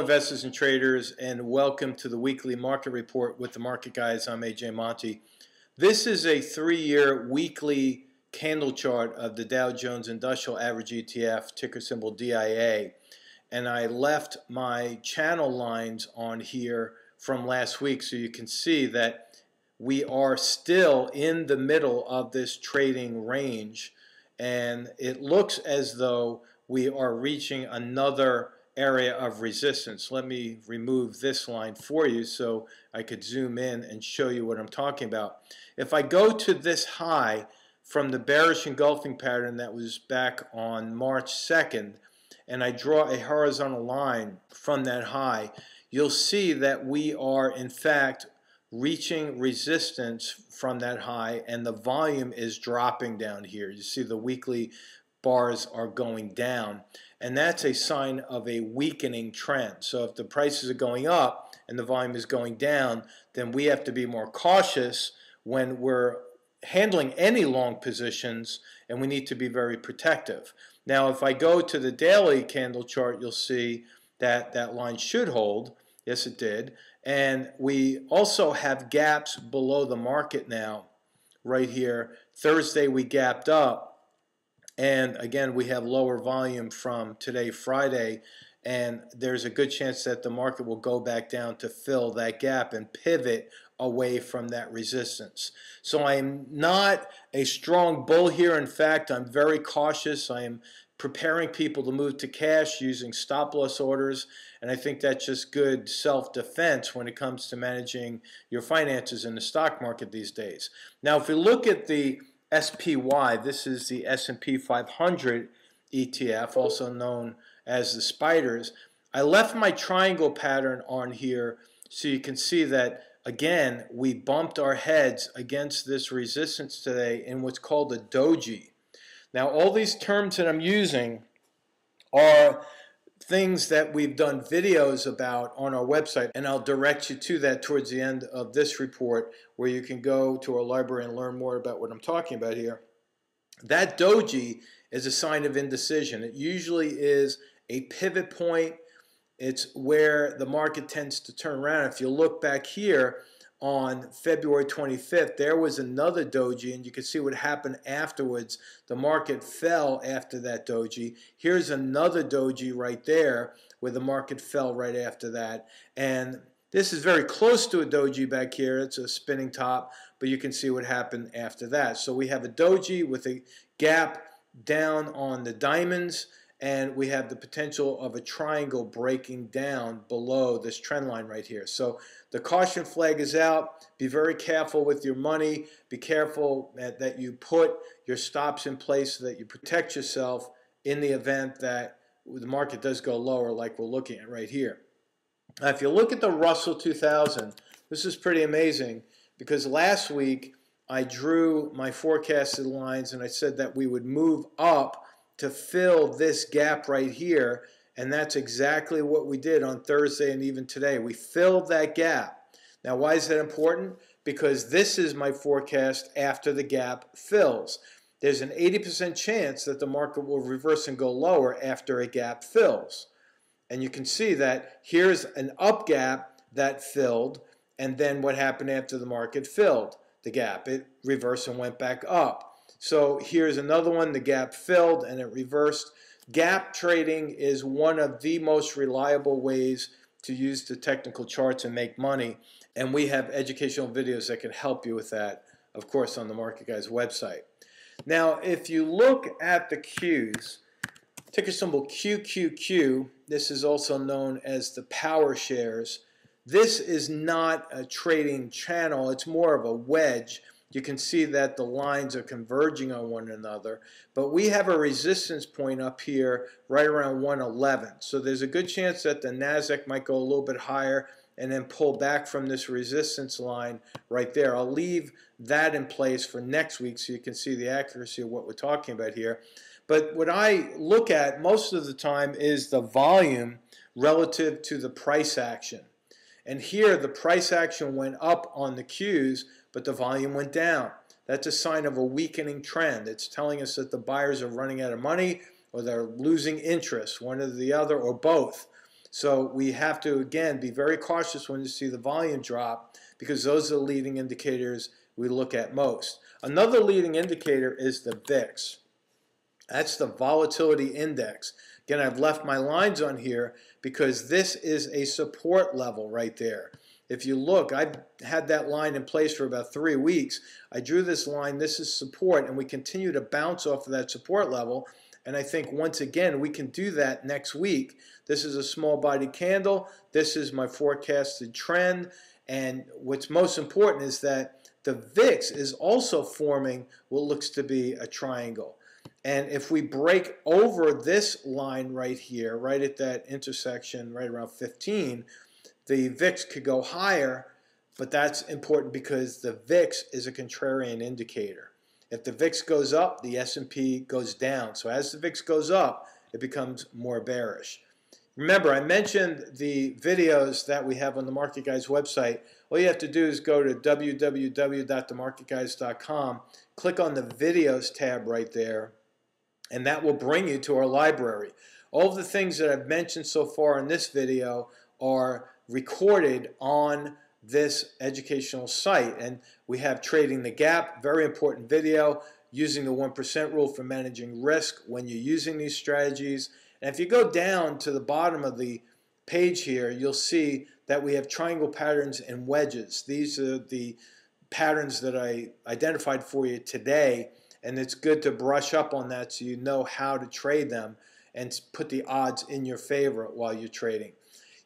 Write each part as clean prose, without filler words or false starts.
investors and traders, and welcome to the weekly market report with the market guys. I'm AJ Monty. This is a 3-year weekly candle chart of the Dow Jones Industrial Average ETF, ticker symbol DIA. And I left my channel lines on here from last week so you can see that we are still in the middle of this trading range, and it looks as though we are reaching another area of resistance. Let me remove this line for you so I could zoom in and show you what I'm talking about. If I go to this high from the bearish engulfing pattern that was back on March 2nd, and I draw a horizontal line from that high, you'll see that we are in fact reaching resistance from that high, and the volume is dropping down here. You see the weekly bars are going down, and that's a sign of a weakening trend. So if the prices are going up and the volume is going down, then we have to be more cautious when we're handling any long positions, and we need to be very protective. Now if I go to the daily candle chart, you'll see that that line should hold. Yes, it did. And we also have gaps below the market now right here. Thursday we gapped up, and again we have lower volume from today, Friday, and there's a good chance that the market will go back down to fill that gap and pivot away from that resistance. So I am not a strong bull here. In fact, I'm very cautious. I am preparing people to move to cash using stop loss orders, and I think that's just good self-defense when it comes to managing your finances in the stock market these days. Now if we look at the SPY, this is the S&P 500 ETF, also known as the spiders. I left my triangle pattern on here so you can see that again we bumped our heads against this resistance today in what's called a doji. Now all these terms that I'm using are things that we've done videos about on our website, and I'll direct you to that towards the end of this report, where you can go to our library and learn more about what I'm talking about here. That doji is a sign of indecision. It usually is a pivot point. It's where the market tends to turn around. If you look back here on February 25th, there was another doji, and you can see what happened afterwards. The market fell after that doji. Here's another doji right there where the market fell right after that, and this is very close to a doji back here. It's a spinning top, but you can see what happened after that. So we have a doji with a gap down on the diamonds, and we have the potential of a triangle breaking down below this trend line right here. So the caution flag is out. Be very careful with your money. Be careful that you put your stops in place so that you protect yourself in the event that the market does go lower, like we're looking at right here. Now if you look at the Russell 2000, this is pretty amazing, because last week I drew my forecasted lines and I said that we would move up to fill this gap right here, and that's exactly what we did on Thursday and even today. We filled that gap. Now why is that important? Because this is my forecast after the gap fills. There's an 80% chance that the market will reverse and go lower after a gap fills. And you can see that here's an up gap that filled, and then what happened after the market filled the gap? It reversed and went back up. So here's another one, the gap filled and it reversed. Gap trading is one of the most reliable ways to use the technical charts and make money, and we have educational videos that can help you with that, of course, on the Market Guys website. Now if you look at the Qs, ticker symbol QQQ, this is also known as the power shares. This is not a trading channel, it's more of a wedge. You can see that the lines are converging on one another, but we have a resistance point up here right around 111. So there's a good chance that the Nasdaq might go a little bit higher and then pull back from this resistance line right there. I'll leave that in place for next week so you can see the accuracy of what we're talking about here. But what I look at most of the time is the volume relative to the price action. And here the price action went up on the Qs, but the volume went down. That's a sign of a weakening trend. It's telling us that the buyers are running out of money or they're losing interest, one or the other, or both. So we have to, again, be very cautious when you see the volume drop, because those are the leading indicators we look at most. Another leading indicator is the VIX. That's the volatility index. Again, I've left my lines on here because this is a support level right there. If you look, I've had that line in place for about 3 weeks. I drew this line, this is support, and we continue to bounce off of that support level. And I think once again, we can do that next week. This is a small body candle. This is my forecasted trend. And what's most important is that the VIX is also forming what looks to be a triangle. And if we break over this line right here, right at that intersection, right around 15, the VIX could go higher, but that's important because the VIX is a contrarian indicator. If the VIX goes up, the S&P goes down. So as the VIX goes up, it becomes more bearish. Remember, I mentioned the videos that we have on the Market Guys website. All you have to do is go to www.themarketguys.com, click on the videos tab right there, and that will bring you to our library. All of the things that I've mentioned so far in this video are recorded on this educational site. And we have Trading the Gap, very important video, using the 1% rule for managing risk when you're using these strategies. And if you go down to the bottom of the page here, you'll see that we have triangle patterns and wedges. These are the patterns that I identified for you today, and it's good to brush up on that so you know how to trade them and put the odds in your favor while you're trading.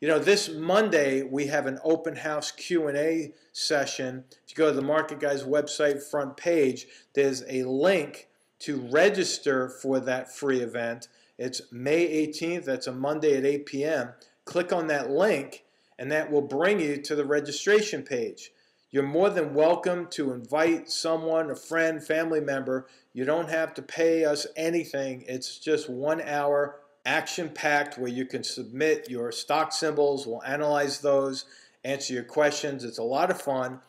You know, this Monday we have an open house Q&A session. If you go to the Market Guys website front page, there's a link to register for that free event. It's May 18th. That's a Monday at 8 p.m. Click on that link, and that will bring you to the registration page. You're more than welcome to invite someone, a friend, family member. You don't have to pay us anything. It's just 1 hour, action-packed, where you can submit your stock symbols. We'll analyze those, answer your questions. It's a lot of fun.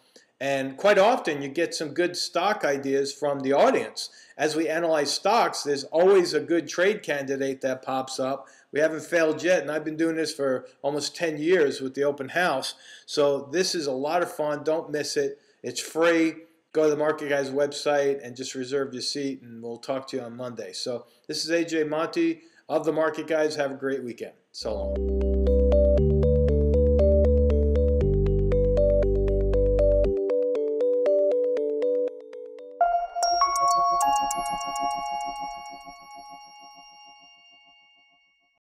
And quite often you get some good stock ideas from the audience. As we analyze stocks, there's always a good trade candidate that pops up. We haven't failed yet, and I've been doing this for almost 10 years with the open house. So this is a lot of fun. Don't miss it. It's free. Go to the Market Guys website and just reserve your seat, and we'll talk to you on Monday. So this is AJ Monty of the Market Guys. Have a great weekend. So long.